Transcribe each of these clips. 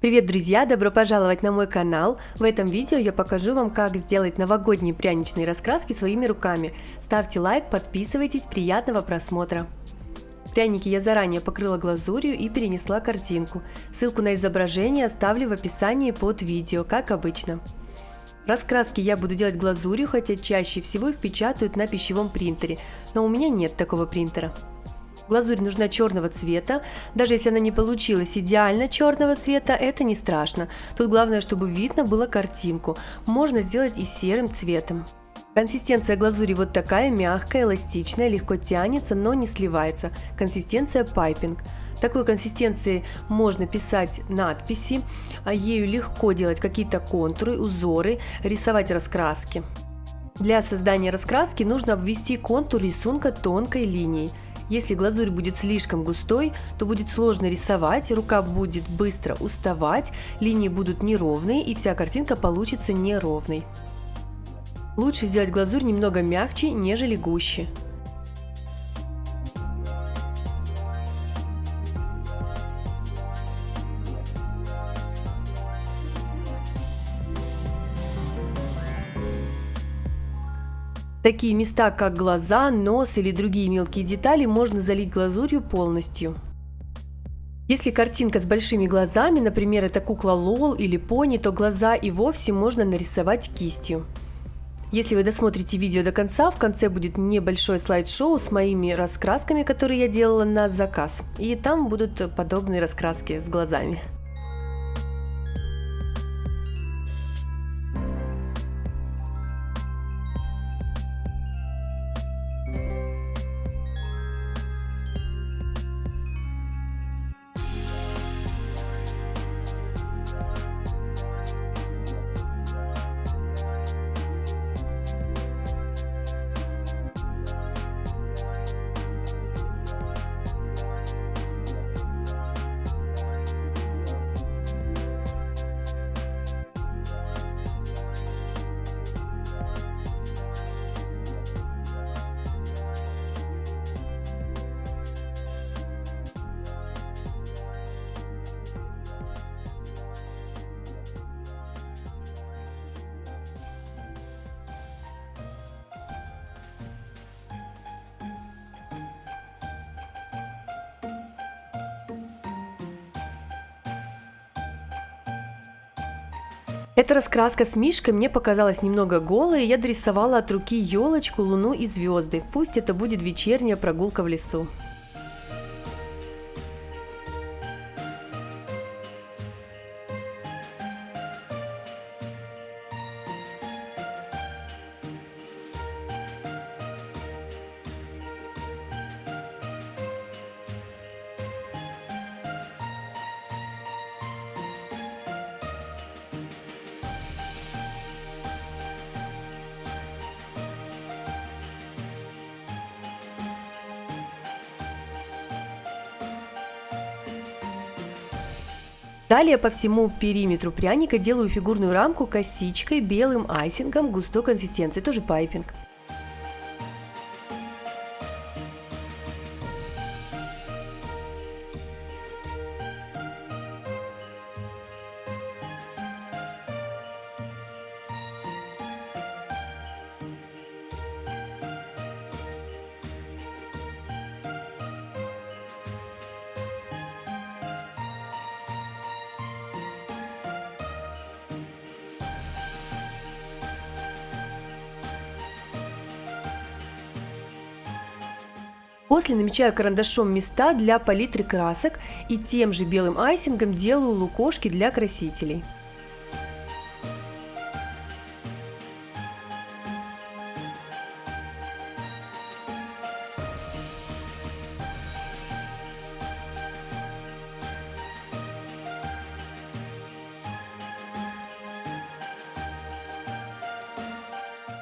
Привет, друзья! Добро пожаловать на мой канал! В этом видео я покажу вам, как сделать новогодние пряничные раскраски своими руками. Ставьте лайк, подписывайтесь, приятного просмотра! Пряники я заранее покрыла глазурью и перенесла картинку. Ссылку на изображение оставлю в описании под видео, как обычно. Раскраски я буду делать глазурью, хотя чаще всего их печатают на пищевом принтере, но у меня нет такого принтера. Глазурь нужна черного цвета, даже если она не получилась идеально черного цвета, это не страшно. Тут главное, чтобы видно было картинку, можно сделать и серым цветом. Консистенция глазури вот такая, мягкая, эластичная, легко тянется, но не сливается. Консистенция пайпинг. Такой консистенции можно писать надписи, а ею легко делать какие-то контуры, узоры, рисовать раскраски. Для создания раскраски нужно обвести контур рисунка тонкой линией. Если глазурь будет слишком густой, то будет сложно рисовать, рука будет быстро уставать, линии будут неровные и вся картинка получится неровной. Лучше сделать глазурь немного мягче, нежели гуще. Такие места, как глаза, нос или другие мелкие детали, можно залить глазурью полностью. Если картинка с большими глазами, например, это кукла Лол или пони, то глаза и вовсе можно нарисовать кистью. Если вы досмотрите видео до конца, в конце будет небольшое слайд-шоу с моими раскрасками, которые я делала на заказ. И там будут подобные раскраски с глазами. Эта раскраска с мишкой мне показалась немного голой, и я дорисовала от руки елочку, луну и звезды. Пусть это будет вечерняя прогулка в лесу. Далее по всему периметру пряника делаю фигурную рамку косичкой, белым айсингом густой консистенции, тоже пайпинг. После намечаю карандашом места для палитры красок и тем же белым айсингом делаю лукошки для красителей.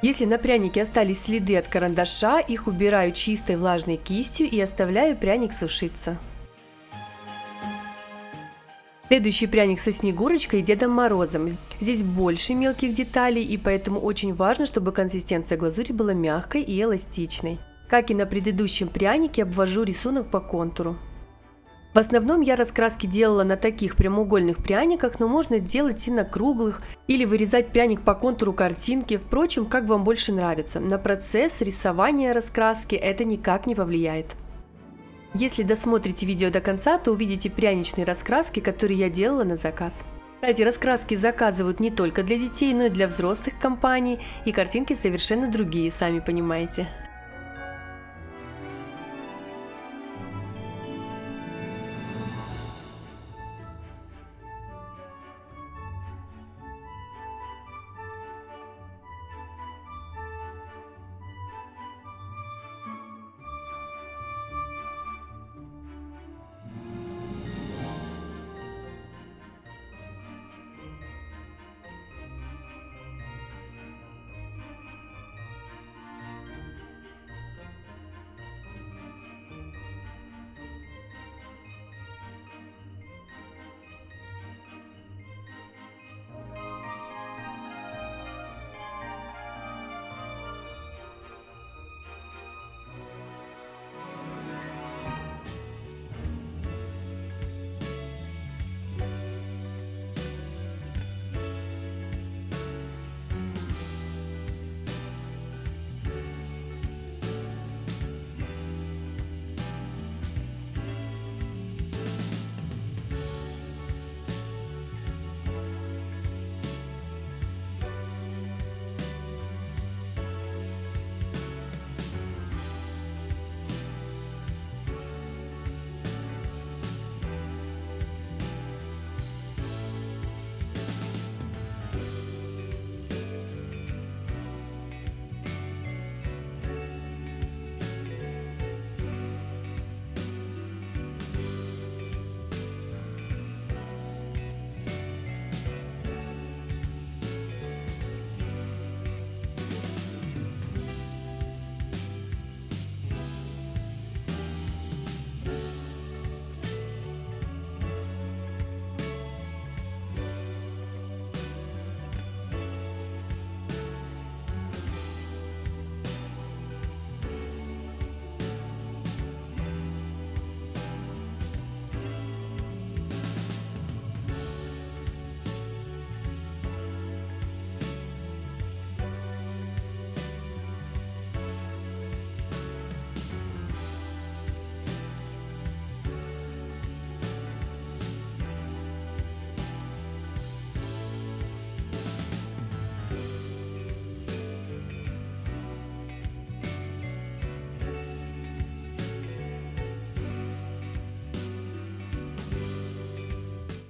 Если на прянике остались следы от карандаша, их убираю чистой влажной кистью и оставляю пряник сушиться. Следующий пряник со Снегурочкой и Дедом Морозом. Здесь больше мелких деталей, и поэтому очень важно, чтобы консистенция глазури была мягкой и эластичной. Как и на предыдущем прянике, обвожу рисунок по контуру. В основном я раскраски делала на таких прямоугольных пряниках, но можно делать и на круглых, или вырезать пряник по контуру картинки, впрочем, как вам больше нравится. На процесс рисования раскраски это никак не повлияет. Если досмотрите видео до конца, то увидите пряничные раскраски, которые я делала на заказ. Кстати, раскраски заказывают не только для детей, но и для взрослых компаний, и картинки совершенно другие, сами понимаете.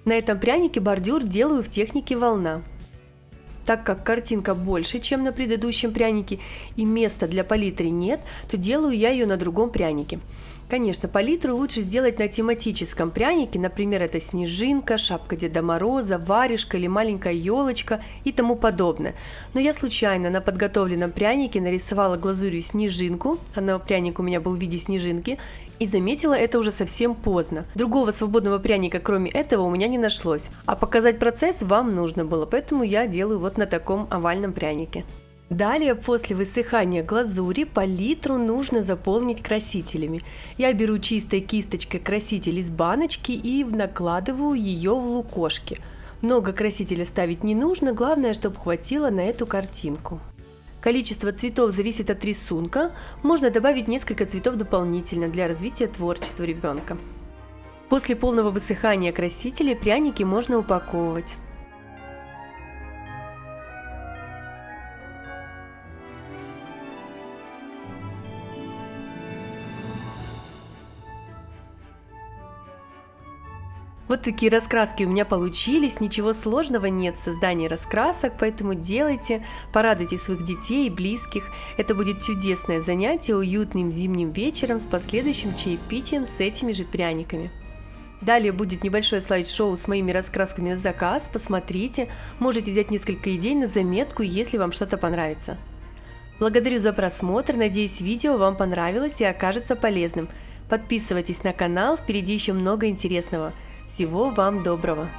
На этом прянике бордюр делаю в технике волна. Так как картинка больше, чем на предыдущем прянике, и места для палитры нет, то делаю я ее на другом прянике. Конечно, палитру лучше сделать на тематическом прянике, например, это снежинка, шапка Деда Мороза, варежка или маленькая елочка и тому подобное. Но я случайно на подготовленном прянике нарисовала глазурью снежинку, пряник у меня был в виде снежинки, и заметила это уже совсем поздно. Другого свободного пряника, кроме этого, у меня не нашлось. А показать процесс вам нужно было, поэтому я делаю вот на таком овальном прянике. Далее, после высыхания глазури, палитру нужно заполнить красителями. Я беру чистой кисточкой краситель из баночки и накладываю ее в лукошки. Много красителя ставить не нужно, главное, чтобы хватило на эту картинку. Количество цветов зависит от рисунка, можно добавить несколько цветов дополнительно для развития творчества ребенка. После полного высыхания красителей пряники можно упаковывать. Вот такие раскраски у меня получились, ничего сложного нет в создании раскрасок, поэтому делайте, порадуйте своих детей и близких. Это будет чудесное занятие уютным зимним вечером с последующим чаепитием с этими же пряниками. Далее будет небольшое слайд-шоу с моими раскрасками на заказ, посмотрите, можете взять несколько идей на заметку, если вам что-то понравится. Благодарю за просмотр, надеюсь, видео вам понравилось и окажется полезным. Подписывайтесь на канал, впереди еще много интересного. Всего вам доброго!